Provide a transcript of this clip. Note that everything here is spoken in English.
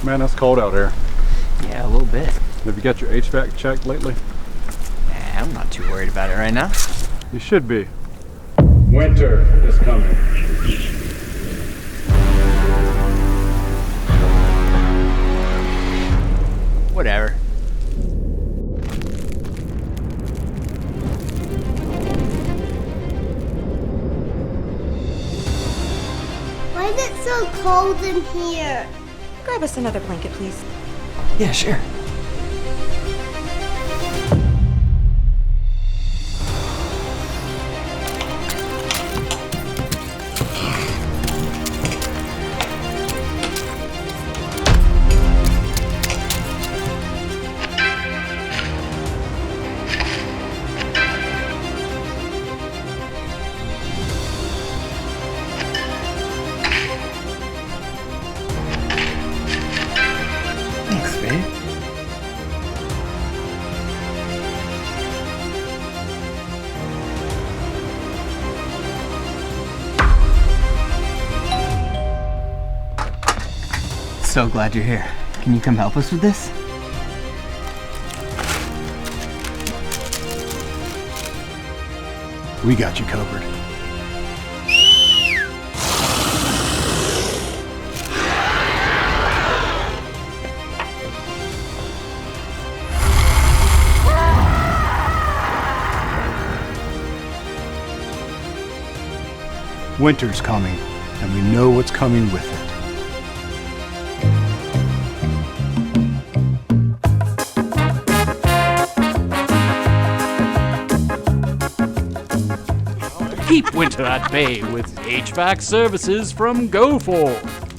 Man, it's cold out here. Yeah, a little bit. Have you got your HVAC checked lately? Nah, I'm not too worried about it right now. You should be. Winter is coming. Whatever. Why is it so cold in here? Grab us another blanket, please. Yeah, sure. Thanks, babe. So glad you're here. Can you come help us with this? We got you covered. Winter's coming, and we know what's coming with it. Keep winter at bay with HVAC services from Go4.